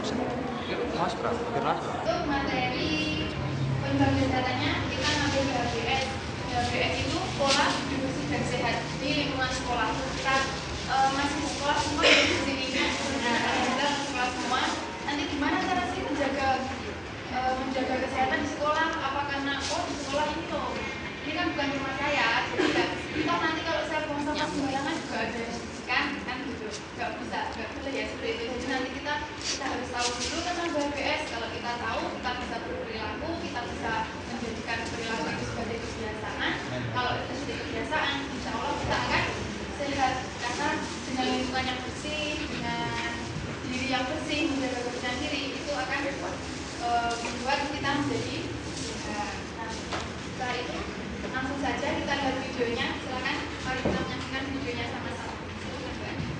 Mas Bram, Untuk materi penyuluhan kesehatannya kita ngambil PHBS. PHBS itu pola hidup bersih dan sehat di lingkungan sekolah. Kita masih sekolah semua di sini kan, kita sekolah semua. Nanti gimana cara sih menjaga kesehatan di sekolah? Apa karena di sekolah ini loh, ini kan bukan rumah saya, jadi kita nanti kalau saya buang sampah sembarangan juga ada kan gitu, nggak boleh ya seperti itu. Jadi nanti kita harus tahu dulu tentang BHBS. Kalau kita tahu, kita bisa berperilaku, kita bisa menjadikan perilaku itu sebagai kebiasaan. Kalau itu sudah kebiasaan, insya Allah kita akan sehat, karena dengan lingkungan yang bersih, dengan diri yang bersih, menjaga kebersihan diri, itu akan membuat kita menjadi sehat. Nah, setelah itu langsung saja kita lihat videonya. Silakan, mari kita menyaksikan videonya sama-sama. Silakan, Mbak.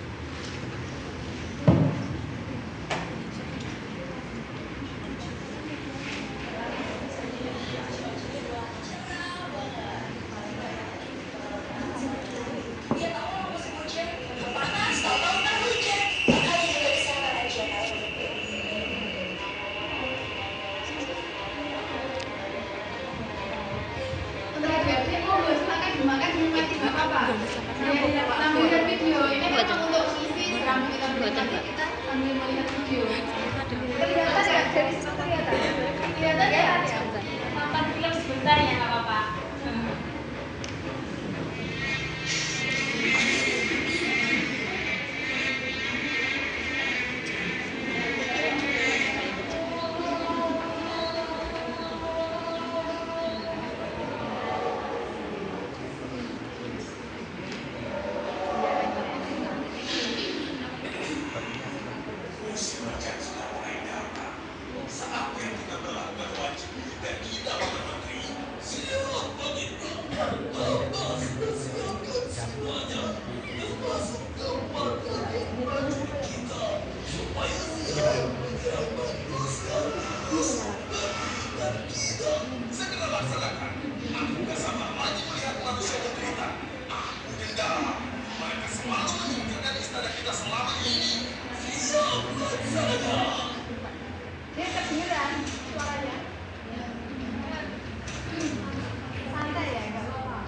Sambil video ini memang untuk isi serang kita sambil melihat video. Kelihatan ya dari situ kelihatan ya. Nonton film sebentar ya, nggak apa-apa. Dia kedengeran suaranya. Santai ya, nggak apa-apa.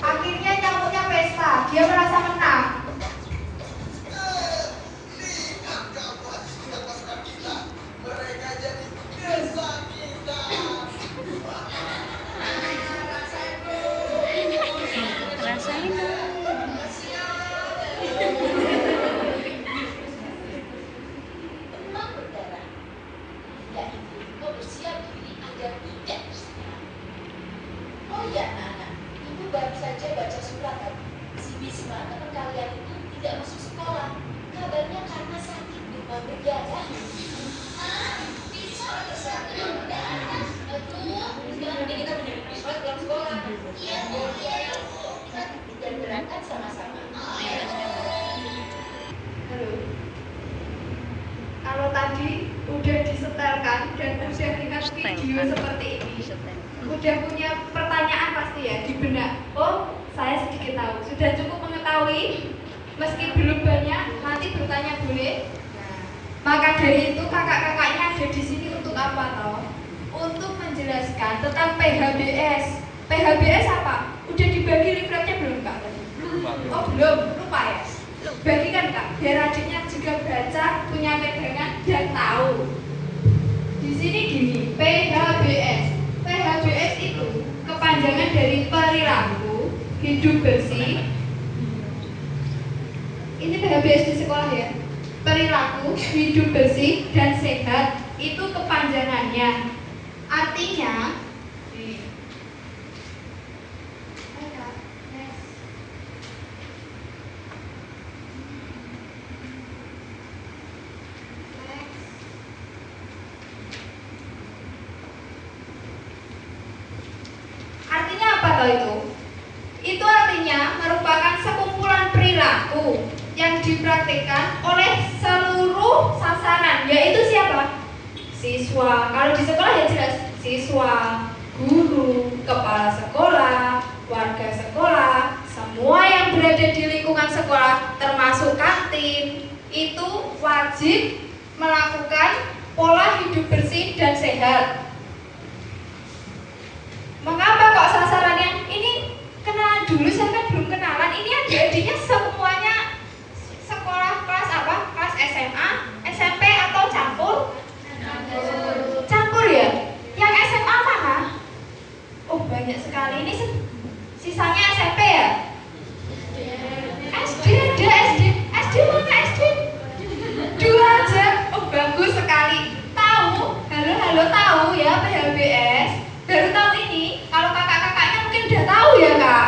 Akhirnya nyamuknya pesta, dia merasa menang. Baru saja baca surat kan, si Bisma teman kalian itu tidak masuk sekolah. Kabarnya karena sakit demam berdarah. Bisma kesehatan berdarah. Aduh, sekarang kita menjadi Bisma pulang sekolah. Iya, kita berangkat sama-sama. Halo. Kalau tadi udah disetelkan dan udah lihat video seperti ini, udah punya pertanyaan pasti ya di benak. Oh, saya sedikit tahu. Sudah cukup mengetahui, meski belum banyak, nanti bertanya boleh. Maka dari itu kakak-kakaknya ada di sini untuk apa toh? Untuk menjelaskan tentang PHBS. PHBS apa? Udah dibagi leafletnya belum Kak? Oh belum, lupa ya. Bagikan Kak, biar adiknya juga baca, punya pegangan dan tahu. Di sini gini, PHBS. PHBS itu kepanjangan dari perilaku hidup bersih. Ini PHBS di sekolah ya. Perilaku hidup bersih dan sehat itu kepanjangannya. Artinya itu artinya merupakan sekumpulan perilaku yang dipraktikkan oleh seluruh sasaran, yaitu siapa? Siswa. Kalau di sekolah ya jelas siswa, guru, kepala sekolah, warga sekolah, semua yang berada di lingkungan sekolah termasuk kantin itu wajib melakukan pola hidup bersih dan sehat. Mengapa kok sasarannya ini? Kenalan dulu, saya kan belum kenalan. Ini adik-adiknya semuanya sekolah kelas apa? Kelas SMA, SMP atau campur? Campur ya? Yang SMA mana? Oh banyak sekali. Ini sisanya SMP ya? SD ada SD. SD mana SD? 2 aja. Oh bagus sekali. Tahu? Halo tahu ya PHBS. Baru tahu ini. Kalau kakak-kakaknya mungkin udah tahu ya kak.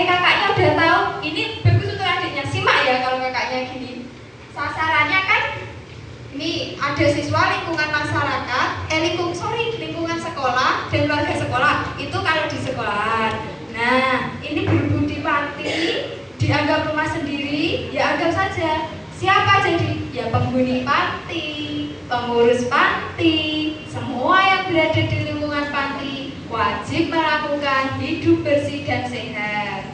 Kakaknya udah tahu. Ini bagus untuk adiknya. Simak ya kalau kakaknya gini. Sasarannya kan ini ada siswa lingkungan masyarakat, lingkungan sekolah dan keluarga sekolah. Itu kalau di sekolah. Nah, ini berbudi panti dianggap rumah sendiri, ya anggap saja. Siapa jadi? Ya penghuni panti, pengurus panti, semua yang berada di lingkungan panti wajib melakukan hidup bersih dan sehat.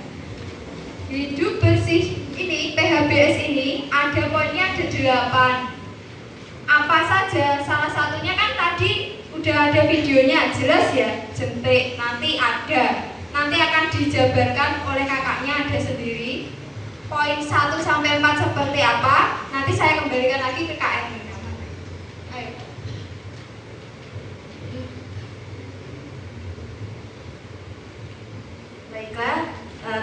Hidup bersih ini, PHBS ini ada poinnya ada 8. Apa saja? Salah satunya kan tadi udah ada videonya, jelas ya, jentik, nanti ada. Nanti akan dijabarkan oleh kakaknya ada sendiri. Poin 1 sampai 4 seperti apa? Nanti saya kembalikan lagi ke KM. Ayo. Baiklah,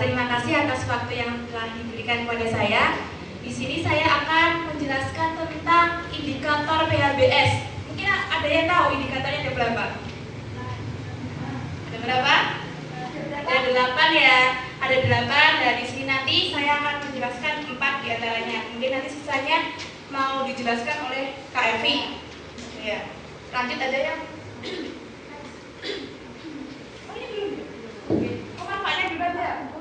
terima kasih atas waktu yang telah diberikan kepada saya. Di sini saya akan menjelaskan tentang indikator PHBS. Mungkin ada yang tahu indikatornya ada berapa? Ada berapa? Ada 8 ya. Ada 8. Dan di sini nanti saya akan menjelaskan 4 diantaranya. Mungkin nanti sisanya mau dijelaskan oleh Kak Evi. Ya. Lanjut ada yang? Oh ini belum. Oh nampaknya dibaca.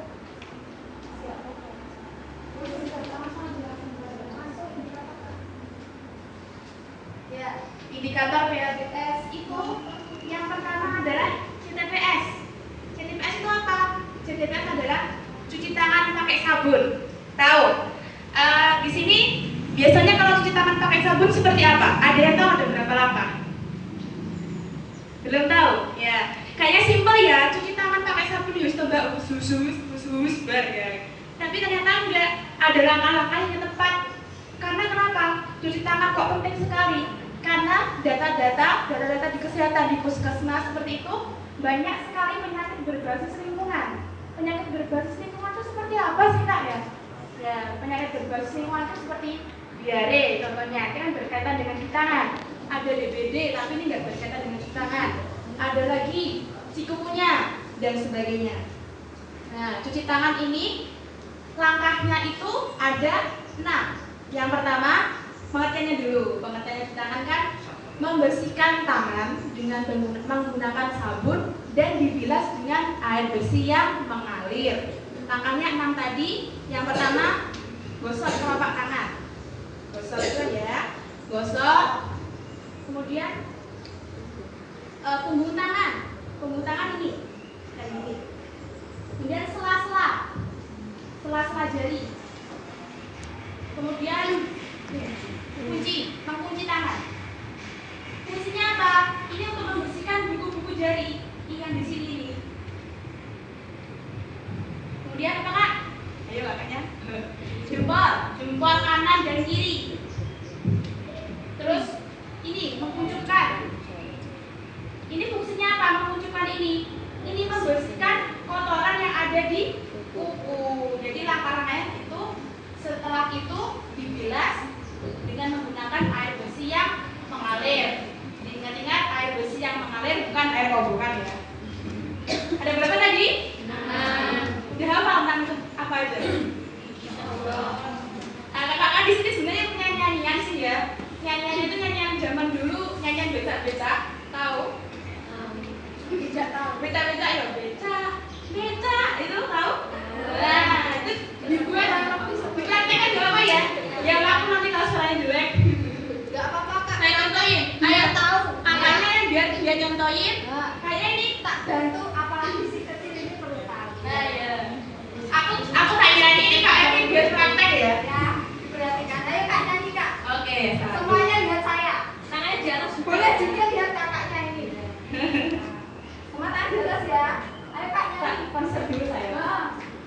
Ya, indikator PHBS itu yang pertama adalah CTPS. CTPS itu apa? CTPS adalah cuci tangan pakai sabun. Tahu? Di sini biasanya kalau cuci tangan pakai sabun seperti apa? Ada yang tahu ada berapa langkah? Belum tahu? Ya. Kayaknya simpel ya, cuci tangan pakai sabun harus tebak usus bar ya. Tapi ternyata enggak, ada langkah-langkah yang tepat. Karena kenapa? Cuci tangan kok penting sekali? Karena data-data di kesehatan di puskesmas seperti itu banyak sekali penyakit berbasis lingkungan. Penyakit berbasis lingkungan itu seperti apa sih Kak ya? Ya, penyakit berbasis lingkungan itu seperti diare contohnya, itu kan berkaitan dengan cuci tangan. Ada DBD tapi ini nggak berkaitan dengan cuci tangan. Ada lagi cikungunya dan sebagainya. Nah, cuci tangan ini langkahnya itu ada 6. Yang pertama, pengertiannya dulu. Pengertiannya cuci tangan kan membersihkan tangan dengan menggunakan sabun dan dibilas dengan air bersih yang mengalir. Langkahnya 6 tadi. Yang pertama, gosok telapak tangan. Gosok itu ya, gosok. Kemudian punggung tangan. Punggung tangan ini kayak gini. Kemudian sela-sela jari. Kemudian mengunci tangan. Fungsinya apa? Ini untuk membersihkan buku-buku jari. Ingat di sini nih. kiri. Terus ini mengunculkan. Ini fungsinya apa? Mengunculkan ini. Ini membersihkan kotoran yang ada di kuku. Jadi langkah-langkahnya itu setelah itu dibilas dengan menggunakan air bersih yang mengalir. Ingat-ingat air bersih yang mengalir bukan air kobokan ya. Ada berapa tadi? 6. Udah hafal 6 itu apa aja? Kakak-kakak di sini sebenarnya punya nyanyian sih ya. Nyanyian itu nyanyian zaman dulu, nyanyian becak-becak. Tahu? Tidak tahu. Becak-becak ya, becak. Becak itu tahu? Nah, itu dibuat dipraktekkan di apa ya? Yang aku nanti kalau suaranya jelek. Enggak apa-apa, Kak. Saya contohin. Ayo tahu. Makanya biar dia contohin. Kayak ini Tak bantu, apalagi si kecil ini perlu tahu. Nah, ya. Aku tak nyanyi ini Kak Evi biar praktek ya. Ya, perhatikan. Ayo Kak nyanyi Kak. Oke, satu. Semuanya lihat saya. Tangannya di atas. Boleh juga lihat kakaknya ini. Semua tangan di atas ya. Ayo Kak nyanyi. Konsep dulu saya.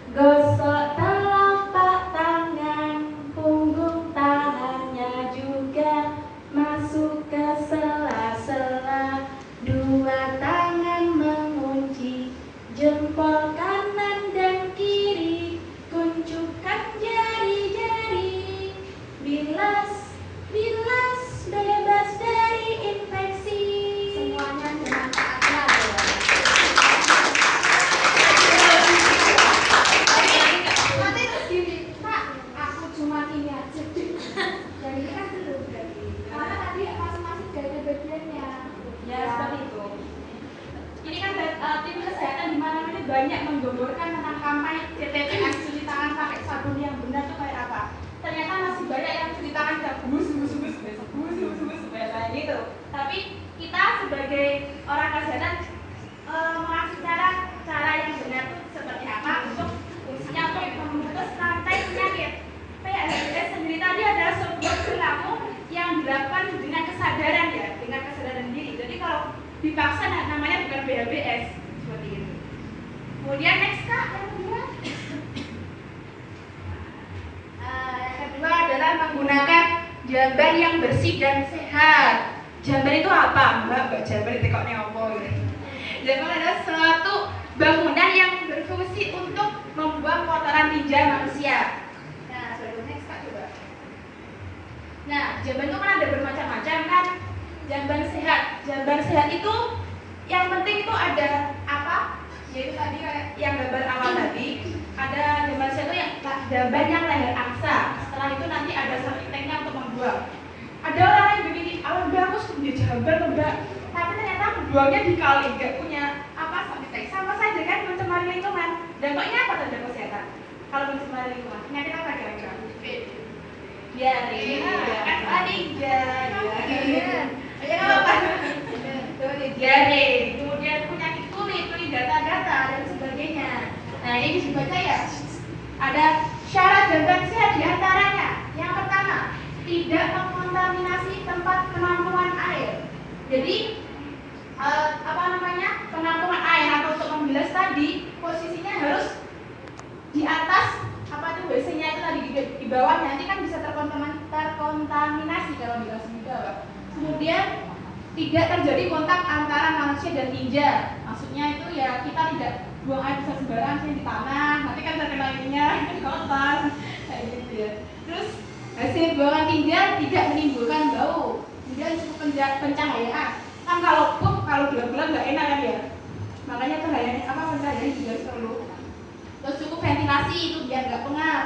Gosok telapak tangan, punggung tangannya juga masuk ke sela-sela. Dua tangan mengunci jempol kanan dan kiri, kuncukan jari-jari. Bilas, bilas, bebas dari infeksi. Semuanya dengan taatnya. Nanti terus gini, Kak, aku cuma ini aja. Jadi ini kan belum berarti. Karena tadi masing-masing gak ada bagiannya. Ya, seperti itu. Ini kan tim kesehatan di mana-mana banyak menggemborkan tentang kampanye CTPS cuci tangan pakai sabun yang benar itu kayak apa. Ternyata masih banyak yang cuci tangan tidak bus kayak gitu. Tapi kita sebagai orang kesehatan mengasih cara yang benar itu seperti apa untuk fungsinya untuk memutus rantai penyakit. PHBS sendiri tadi adalah sebuah perilaku yang dilakukan dengan kesadaran ya, dengan kesadaran diri. Jadi kalau dipaksa namanya bukan PHBS seperti itu. Kemudian next Kak, yang kedua. Yang kedua adalah menggunakan jamban yang bersih dan sehat. Jamban itu apa? Mbak jamban itu kok apa gitu. Jamban adalah suatu bangunan yang berfungsi untuk membuang kotoran tinja manusia. Nah, selanjutnya next Kak coba. Nah, jamban itu kan ada bermacam-macam kan. Jamban sehat. Jamban sehat itu yang penting itu ada apa? Yaitu tadi kayak yang gambar awal tadi, ada jamban sehat itu yang jamban yang leher angsa. Setelah itu nanti ada tekniknya untuk membuang. Ada orang yang begini, bagus punya jamban Mbak, tapi ternyata membuangnya di kali, nggak punya apa sampai sama saja kan mencemari lingkungan. Dampaknya apa terhadap kesehatan? Kalau mencemari lingkungan, penyakit apa kira-kira? Diare, kan tadi diare. Ya apa? Diare, kemudian penyakit kulit data-data dan sebagainya. Nah ini dibaca ya. Ada syarat jamban sehat diantaranya. Yang pertama, tidak mengontaminasi tempat penampungan air. Jadi penampungan air atau untuk membilas tadi posisinya harus di atas WC-nya itu tadi di bawah, nanti kan bisa terkontaminasi kalau bilas di bawah. Kemudian tidak terjadi kontak antara manusia dan tinja. Maksudnya itu ya kita tidak buang air besar sembarangan di tanah, nanti kan terkena ininya kotor kayak gitu ya. Terus hasil buangan tinja tidak menimbulkan bau. Kemudian cukup pencahayaan. Kan kalau gelap-gelap nggak enak kan ya. Makanya pencahayaan juga perlu. Terus cukup ventilasi itu biar nggak pengap.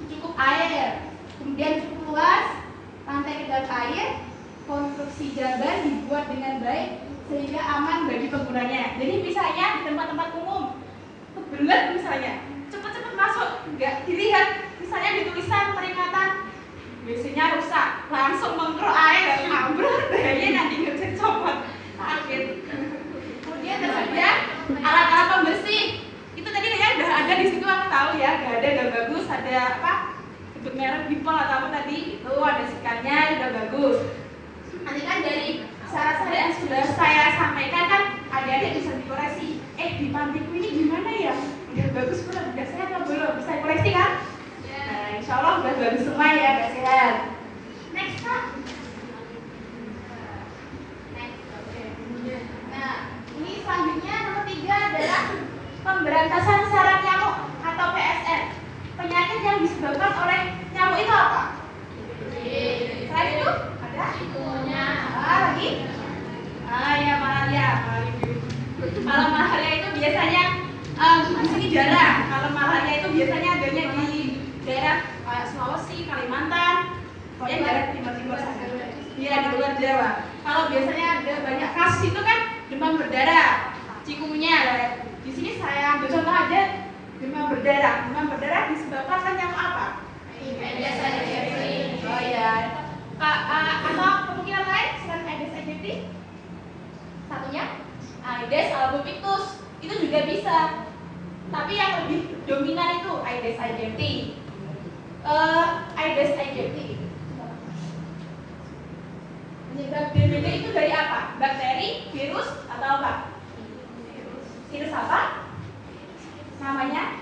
Cukup air. Kemudian cukup luas, lantai kedap air. Konstruksi jamban dibuat dengan baik sehingga aman bagi penggunanya. Jadi misalnya di tempat-tempat umum kebelet misalnya cepet-cepet masuk, nggak dilihat misalnya di tulisan peringatan WC-nya rusak, langsung mengkerok air, ambruk, bahaya nanti nggak copot, sakit. Kemudian tersedia alat-alat pembersih. Itu tadi kayaknya udah ada di situ, aku tahu ya, nggak ada, udah bagus. Ada apa? Sebut merek Bipol atau apa tadi? Itu ada sikannya, udah bagus. Nanti kan dari syarat-syarat yang sudah saya sampaikan kan adik-adik bisa dikoreksi. Di pantiku ini gimana ya? Udah bagus belum? Udah sehat atau belum? Bisa dikoreksi kan? Nah, insya Allah udah bagus semua ya, udah sehat. disebabkan oleh nyamuk itu apa? Selain itu ada? Lagi? Ya malaria. Kalau malaria itu biasanya di sini jarang. Kalau malaria itu biasanya adanya di daerah Sulawesi, Kalimantan, pokoknya daerah timur-timur sana. Iya, di luar Jawa. Kalau biasanya ada banyak kasus itu kan demam berdarah, cikungunya. Di sini saya ambil contoh aja demam berdarah. Demam berdarah disebabkan oleh nyamuk apa? Aedes aegypti. Oh ya. Atau kemungkinan lain selain Aedes aegypti? Satunya Aedes albopictus. Itu juga bisa. Tapi yang lebih dominan itu Aedes aegypti. Aedes aegypti. Penyebab DBD itu dari apa? Bakteri, virus, atau apa? Virus apa? Namanya?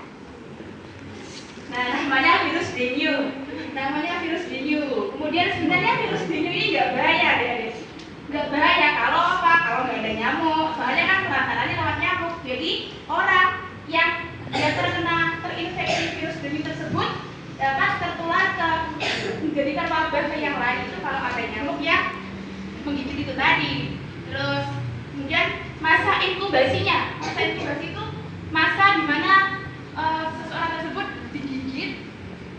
Nah, namanya virus dengue. Namanya virus dengue. Kemudian sebenarnya virus dengue ini nggak bahaya, adik-adik. Nggak bahaya kalau apa? Kalau nggak ada nyamuk. Soalnya kan penanganannya lewat nyamuk. Jadi orang yang dia terinfeksi virus dengue tersebut dapat tertular menjadikan wabah ke yang lain itu kalau ada nyamuk yang menggigit itu tadi. Terus kemudian masa inkubasinya. Masa inkubasi itu masa di mana seseorang tersebut digigit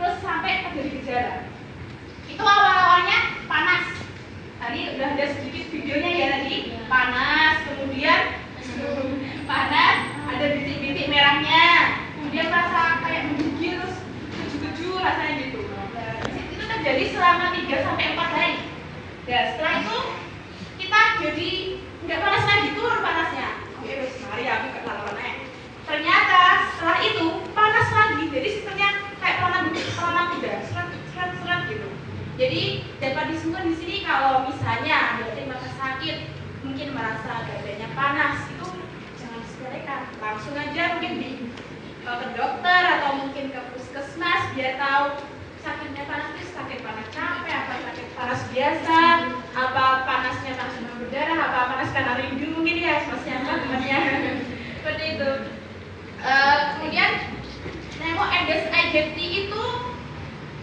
terus sampai terjadi gejala. Itu awal-awalnya panas. Tadi udah ada sedikit videonya ya tadi. Panas, kemudian panas, ada bintik-bintik merahnya. Kemudian rasa kayak menggigit terus keju-keju rasanya gitu. Itu terjadi selama 3 sampai 4 hari. Ya, setelah itu kita jadi nggak panas lagi, turun panasnya. Oke, mari aku ke lawannya. Ternyata setelah itu panas lagi, jadi sistemnya kayak pelana kuda, serat gitu. Jadi dapat disimpulkan di sini kalau misalnya ada mata sakit, mungkin merasa dadanya panas, itu jangan disepelekan, langsung aja mungkin ke dokter atau mungkin ke puskesmas biar tahu sakitnya panas itu sakit panas capek, apa sakit panas biasa, apa panasnya panas demam berdarah, apa panas karena rindu mungkin ya, masih apa temannya seperti itu. Kemudian nyamuk Aedes aegypti itu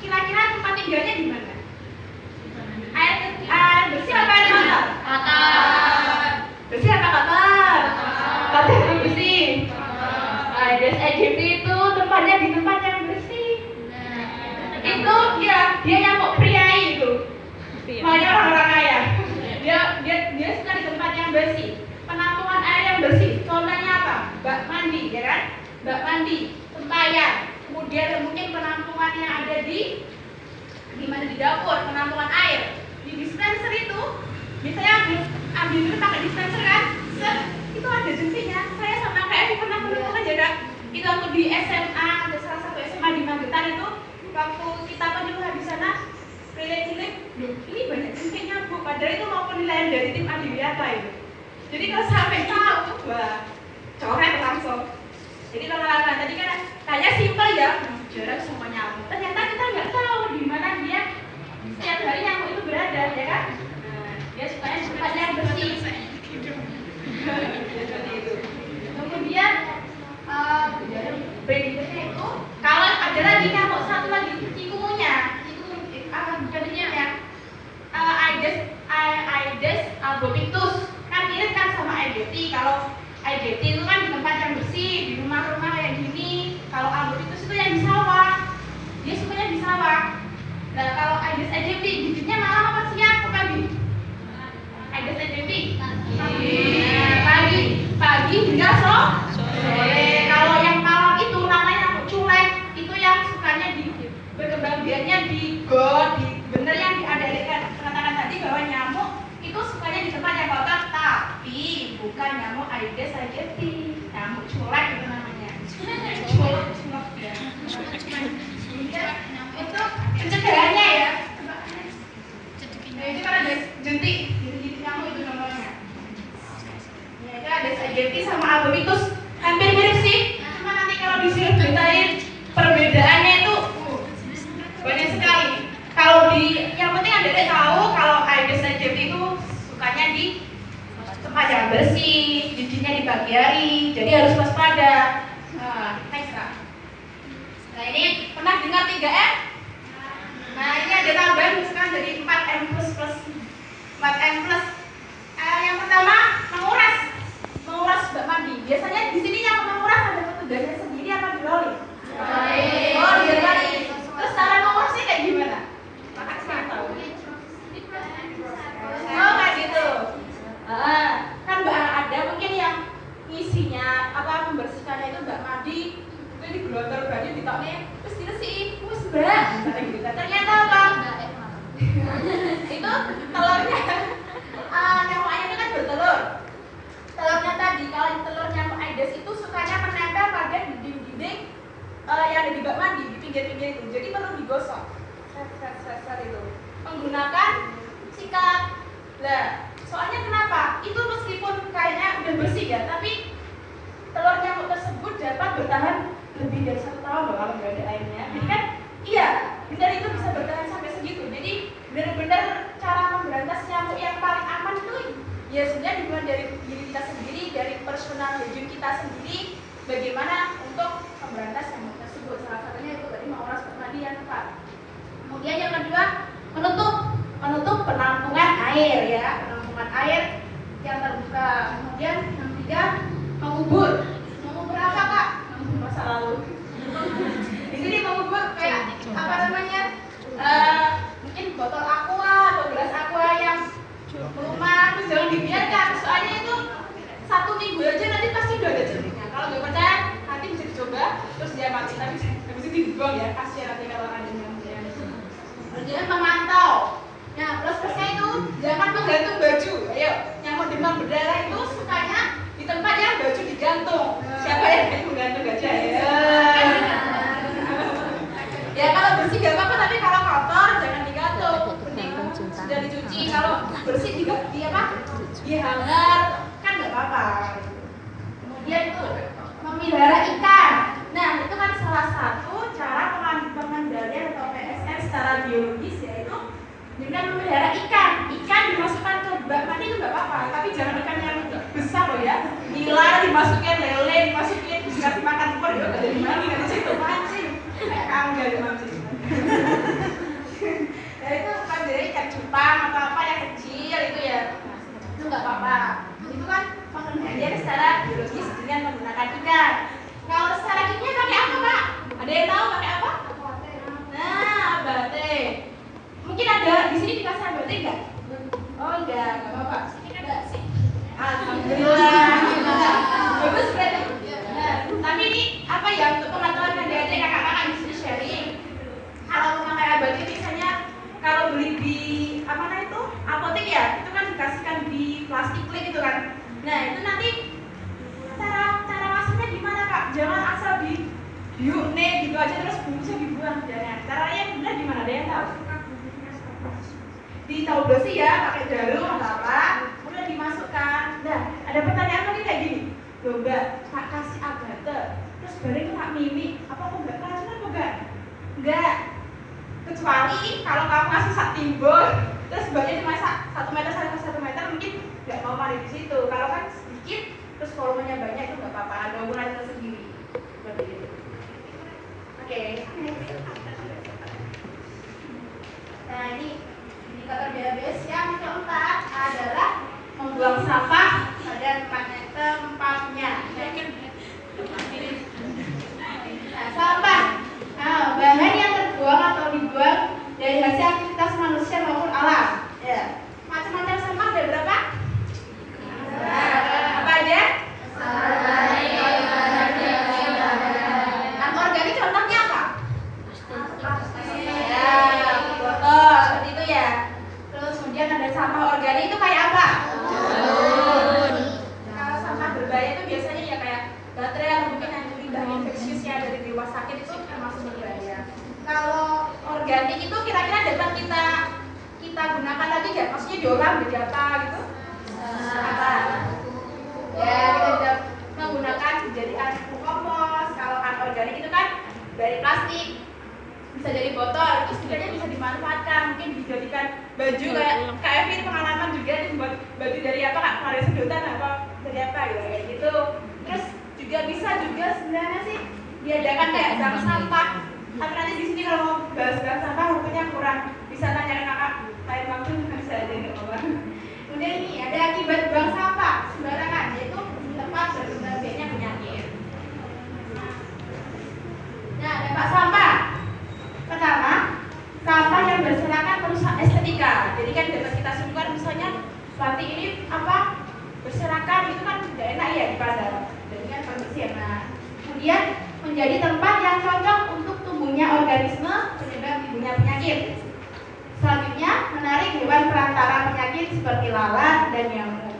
kira-kira tempat tinggalnya di mana? Air bersih apa air kotor? Bersih apa kotor? Kotor atau bersih? Aedes aegypti itu tempatnya di tempat yang bersih. Itu dia nyamuk priai itu. Makanya orang-orang kaya. Dia suka di tempat yang bersih. Penampungan air yang bersih. Contohnya apa? Bak mandi, ya kan? Bak mandi, tempayan. Kemudian mungkin penampungan yang ada di mana di dapur, penampungan air. Di dispenser itu, misalnya ambil dulu pakai dispenser kan? Itu ada jentiknya. Saya sama kayak pernah menemukan aja kan? Itu waktu di SMA, ada salah satu SMA di Magetan itu. Waktu kita penyuluhan di sana, keliling-keliling, ini banyak jentiknya Bu. Padahal itu mau penilaian dari tim Adiwiyata itu. Jadi kalau sampai tahu, wah, coret langsung. Jadi lama-lama tadi kan tanya simpel ya, jarak semua nyamuk. Ternyata kita nggak tahu di mana dia setiap hari nyamuk itu berada, ya kan? Nah, dia supaya tempatnya bersih. Kemudian berikutnya itu kalau ada lagi nyamuk satu lagi cikungunya, Aedes albopictus kan mirip kan sama Aegypti. Kalau Aegypti itu kan di tempat yang bersih, di rumah-rumah kayak gini. Kalau albopictus itu yang di sawah, dia sukanya di sawah. Nah kalau Aedes aegypti gigitnya malam apa siang atau pagi? Aedes aegypti pagi hingga sore. Kalau yang malam itu namanya nyamuk culek, itu yang sukanya berkembang biaknya di got, bener yang diadakan penatakan tadi bahwa nyamuk itu sukanya di tempat yang kotor, tapi bukan nyamuk Aedes aegypti, nyamuk culek itu namanya. Culek ya. Itu pencegahannya ya. Nah, itu kan ada jentik nyamuk itu namanya. Ya, itu ada aegypti sama albopictus, hampir mirip sih. Cuma nanti kalau disuruh ceritain perbedaannya itu banyak sekali. Kalau yang penting ada tahu kalau Aedes aegypti itu sukanya di tempat yang bersih, giginya di pagi hari, jadi harus waspada. Next Kak. Nah ini pernah dengar 3M? Nah, ini ada tambahan misalkan jadi 4M plus 4M plus. Yang pertama, menguras bak mandi. Biasanya di sini yang menguras ada petugasnya sendiri apa diloli? Oh, diloli. Terus cara mengurasnya kayak gimana? Saya tahu. Oh, kayak gitu. Kan ada mungkin yang isinya apa membersihkannya itu bak mandi itu digelontor banyu ditoknya terus diresihin wes mbak gitu. Ternyata apa? Itu telurnya nyamuk ayam kan bertelur. Telurnya tadi kalau telur nyamuk Aedes itu sukanya menempel pada dinding-dinding yang ada di bak mandi di pinggir-pinggir itu. Jadi perlu digosok. Itu menggunakan sikat. Lah, soalnya kenapa? Itu meskipun kayaknya udah bersih ya, tapi telur nyamuk tersebut dapat bertahan lebih dari 1 tahun loh kalau nggak ada airnya. Jadi kan, iya, benar itu bisa bertahan sampai segitu. Jadi benar-benar cara memberantas nyamuk yang paling aman itu ya sebenarnya dimulai dari diri kita sendiri, dari personal hygiene kita sendiri. Bagaimana untuk memberantas nyamuk tersebut? Salah satunya itu tadi menguras bak mandi yang tepat. Kemudian yang kedua, menutup penampungan air ya, penampungan air yang terbuka. Kemudian yang ketiga, mengubur apa kak? Mengubur masa lalu. Di sini mengubur kayak apa namanya? Mungkin botol aqua atau gelas aqua yang rumah terus jangan dibiarkan. Soalnya itu 1 minggu aja nanti pasti udah ada jernihnya. Kalau nggak percaya nanti bisa dicoba terus dia mati tapi habis itu dibuang ya. Kasihan nanti kalau ada yang kemudian memantau. Nah, plus-plusnya itu jangan menggantung baju. Ayo, nyamuk demam berdarah itu sukanya di tempat yang baju digantung. Siapa yang pengen menggantung aja ya? Ya kalau bersih gak apa-apa, tapi kalau kotor jangan digantung. Mending sudah dicuci. Kalau bersih juga dihangat kan gak apa-apa. Kemudian itu memelihara ikan. Nah, itu kan salah satu cara pengendalian atau PSR secara biologis yaitu dengan memelihara ikan. Ikan dimasukkan ke bak mandi itu nggak apa-apa, tapi jangan ikan yang besar loh ya. Nila dimasukin, lele dimasukin, dikasih makan ikan ya dari mana dari situ mancing. Kayak kangga dimancing. Ya itu bukan dari ikan cupang atau apa yang kecil itu ya. Itu nggak apa-apa. Itu kan pengendalian secara biologis dengan menggunakan ikan. Kalau secara kimia pakai apa Pak? Ada yang tahu pakai apa? Nah, abate. Mungkin ada di sini dikasih abate enggak? Oh enggak apa-apa. Enggak sih. Alhamdulillah. Bagus berarti. Nah, tapi ini apa ya untuk pengetahuan adik-adik kakak-kakak di sini sharing. Kalau memakai abate biasanya kalau beli di apa namanya itu apotek ya, itu kan dikasihkan di plastik klip itu kan. Nah, itu nanti cara masuknya gimana kak? Jangan asal diune gitu aja terus bungkusnya dibuang. Jangan. Caranya yang benar gimana? Ada yang tahu? Ditaruh bersih ya, pakai jarum atau apa, kemudian dimasukkan. Nah, ada pertanyaan lagi kayak gini. Loh mbak, tak kasih abate, terus bareng itu tak mimi, apa kok enggak keracunan apa enggak? Enggak. Kecuali kalau kamu ngasih sak timbul, terus mbaknya cuma 1 meter sampai 1 meter mungkin nggak mau mandi di situ. Kalau kan sedikit terus volumenya banyak itu nggak apa-apa, ada ukuran tersendiri seperti itu. Oke. Nah ini indikator BABS yang keempat adalah membuang sampah pada tempatnya. Nah sampah, bahan yang terbuang atau dibuang dari hasil aktivitas manusia maupun alam. Ya. Macam-macam sampah ada berapa? Apa aja? Anorganik contohnya apa? Ya, botol seperti itu ya. Terus kemudian ada sampah organik itu kayak apa? Kalau sampah berbahaya itu biasanya ya kayak baterai atau mungkin yang limbah infeksius ya dari rumah sakit itu termasuk berbahaya. Kalau organik itu kira-kira dapat kita gunakan lagi nggak? Maksudnya diolah menjadi apa gitu? Apa? Ya, kita bisa menggunakan dijadikan pupuk kompos. Kalau anorganik itu kan dari plastik, bisa jadi botol, itu setidaknya bisa dimanfaatkan. Mungkin dijadikan baju kayak Kak Evi pengalaman juga dibuat baju dari apa Kak? Dari sedotan apa? Dari apa gitu kayak gitu. Terus juga bisa juga sebenarnya sih diadakan kayak bank sampah Tapi nanti di sini kalau mau bahas-bahas sampah waktunya kurang, bisa tanya ke kakak. Lain waktu bisa aja nggak apa-apa. Kemudian ini ada akibat buang sampah sembarangan, yaitu tempat berkembangnya penyakit. Nah, dampak sampah. Pertama, sampah yang berserakan merusak estetika. Jadi kan dapat kita simpulkan misalnya plastik ini apa berserakan itu kan tidak enak ya dipandang. Jadi kan pembersih. Nah, kemudian menjadi tempat yang cocok untuk tumbuhnya organisme penyebab timbulnya penyakit. Selanjutnya, menarik hewan perantara penyakit seperti lalat dan nyamuk.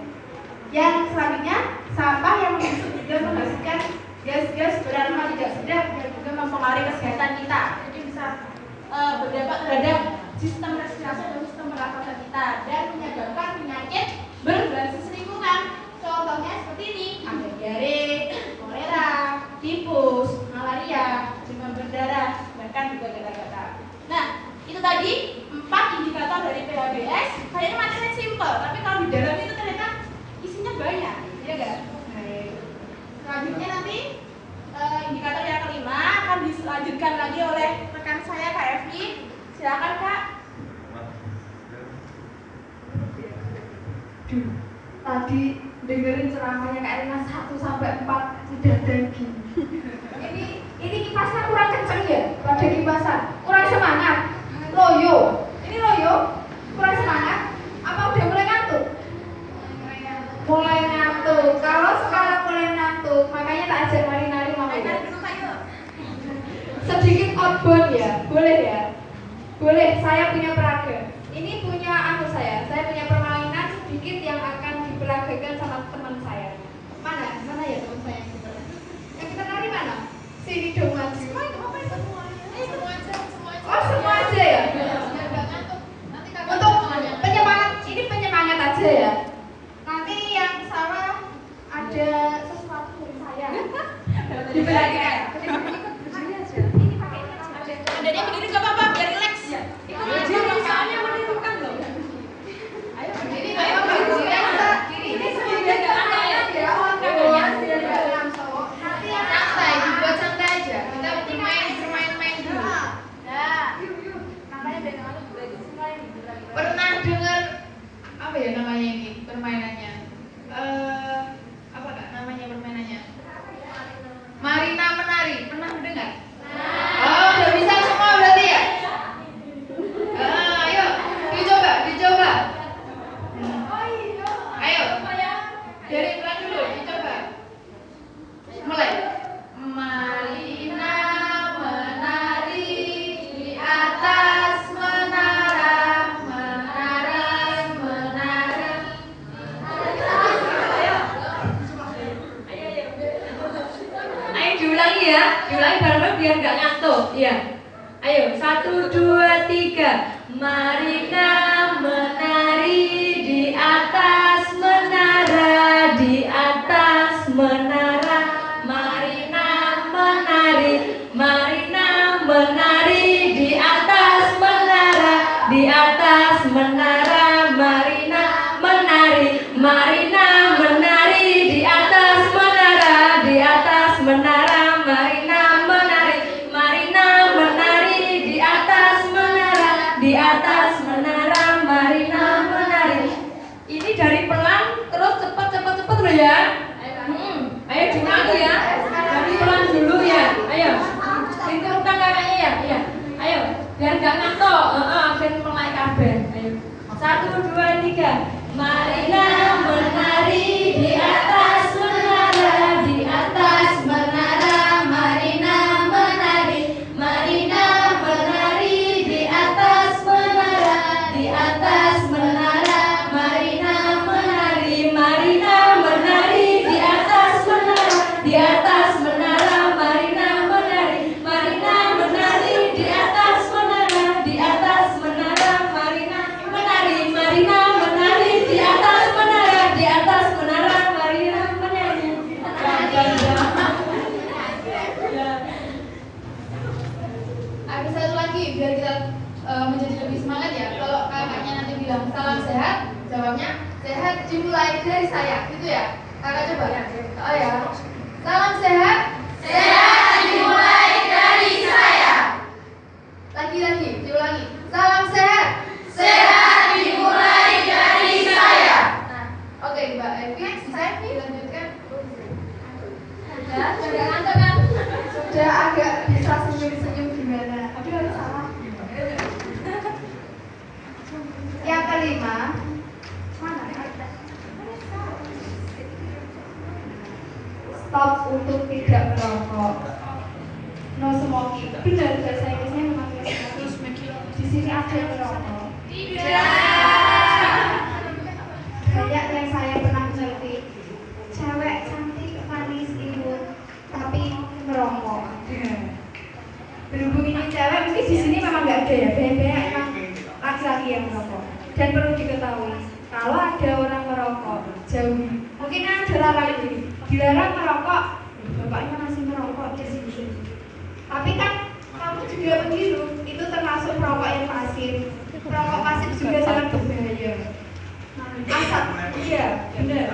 Yang selanjutnya, sampah yang membusuk juga menghasilkan gas-gas beraroma tidak sedap yang juga mempengaruhi kesehatan kita. Jadi bisa berdampak terhadap sistem respirasi dan sistem pernafasan kita dan menyebabkan penyakit berbasis lingkungan. Contohnya seperti ini, ada diare, kolera, tipus, malaria, demam berdarah, bahkan juga gatal-gatal. Nah, itu tadi 4 indikator dari PHBS. Kayaknya materinya simpel, tapi kalau di dalam itu ternyata isinya banyak, ya enggak? Selanjutnya nanti indikator yang kelima akan dilanjutkan lagi oleh rekan saya Kak Evi. Silakan Kak. Tadi dengerin ceramahnya Kak Rina 1 sampai 4 udah daging. Ini kipasnya kurang kenceng ya? Pada kipasan kurang semangat. Loyo. Ini loyo. Kurang semangat. Apa udah mulai ngantuk? Mulai ngantuk. Kalau sekarang mulai ngantuk, makanya tak ajak nari-nari mau. Sedikit outbound ya, boleh ya? Boleh. Saya punya peraga. Ini punya saya punya permainan sedikit yang akan diperagakan sama teman saya. Mana ya teman saya yang kita nari mana? Sini dong maju. Semua aja. Oh semua aja ya? Untuk penyemangat, ini penyemangat aja ya. Nanti yang salah ada sesuatu dari saya. Dibagi Kak. Ini pakainya aja. Ada dia berdiri nggak apa-apa, biar relax. Itu aja soalnya menirukan loh. Ayo berdiri. Ayo berdiri. Ini sebenarnya nggak ada ya. Nanti yang santai, dibuat santai aja. Kita bermain dulu. Makanya dengan aku belajar semua ini. Pernah dengar apa ya namanya ini permainannya? Apa Kak namanya permainannya? Marina menari. Pernah mendengar? Oh, udah bisa semua berarti ya? Ayo, dicoba. Ayo. Dari pelan dulu, dicoba. Mulai. Marina menari di atas menara, menari. Ayo diulangi ya, diulangi bareng-bareng biar nggak ngantuk. Iya. Ayo 1, 2, 3. Marina menari di atas menara, di atas menara. Marina menari, Marina menari di atas menara, di atas menara. Marina menari, Marina menari di atas menara, di atas menara. Marina menari, Marina menari di atas menara, di atas menara. Marina menari. Ini dari pelan terus cepet dulu ya. Ayo diulangi ya. Dari pelan dulu ya. Ayo. Diteruskan kakaknya ya. Iya. Ayo. Biar gak ngantuk. Ben mulai kabeh. Ayo. 1, 2, 3. Marina menari di atas menara, di atas menara. Marina menari, Marina menari di atas menara, di atas menara. Marina menari, Marina menari di atas menara, di atas menara. Marina menari, Marina menari di atas menara, di atas menara. Marina menari, Marina menari di atas menara, di atas menara. Marina menari. Ada satu lagi biar kita menjadi lebih semangat ya. Kalau kakaknya nanti bilang salam sehat, jawabnya sehat dimulai dari saya, gitu ya. Kakak coba. Oh ya. Salam sehat. Sehat dimulai dari saya. Lagi, diulangi. Salam sehat. Sehat dimulai dari saya. Nah, oke Mbak Evi, bisa dilanjutkan? Sudah ngantuk kan? Sudah agak bisa senyum-senyum gimana? Aduh, harus salah. Yang kelima, mana? Stop untuk tidak merokok. No smoking. Benar, bahasa Inggrisnya memang no smoking. Di sini ada yang merokok. Banyak yang saya pernah ngerti. Cewek cantik, manis, imut, tapi merokok. Berhubung ini cewek, mungkin di sini memang nggak ada ya. Banyak emang laki-laki yang merokok. Dan perlu diketahui, kalau ada orang merokok, jauhi. Mungkin yang dilarang ini, dilarang merokok. Bapaknya masih merokok di sini. Tapi kan kamu juga begitu, itu termasuk perokok yang pasif. Perokok pasif juga sangat berbahaya. Asap, iya benar,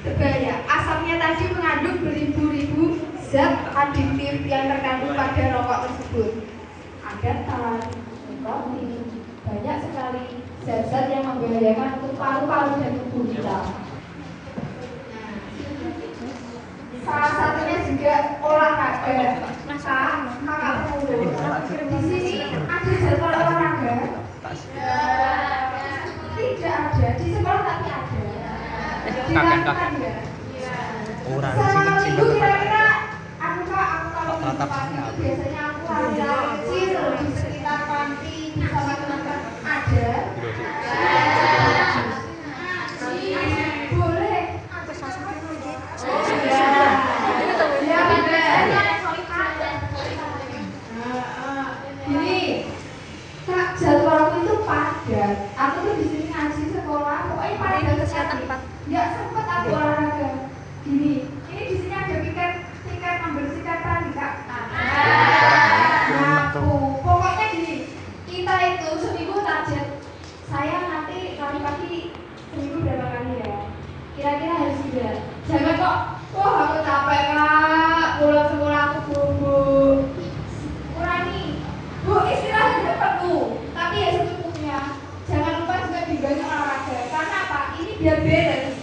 berbahaya. Asapnya tadi mengandung beribu-ribu zat adiktif yang terkandung pada rokok tersebut. Ada tar, nikotin, banyak sekali zat-zat yang membahayakan untuk paru-paru dan tubuh kita. Salah satunya juga olahraga. Kakak Purwo, di sini ada jadwal olahraga? Tidak ada. Di sekolah tapi ada. Dilakukan nggak? Selama minggu kira-kira aku kalau biasanya aku lari-lari kecil di sekitar panti sama teman-teman ada. Boleh. Gini, Kak, jadwalku itu padat. Aku tuh di sini ngaji sekolah, pokoknya padat sekali. Nggak sempat aku olahraga. Gini, ini di sini ada tiket membersihkan tadi, Kak. Aku, pokoknya gini, kita itu seminggu target. Saya nanti lari pagi seminggu berapa kali ya? Kira-kira harus juga. Jangan kok, wah aku capek Kak, pulang sekolah aku bubuk. Kurangi, Bu istirahat perlu, tapi ya secukupnya. Jangan lupa juga dibanyak olahraga. Karena apa? Ini biar beres.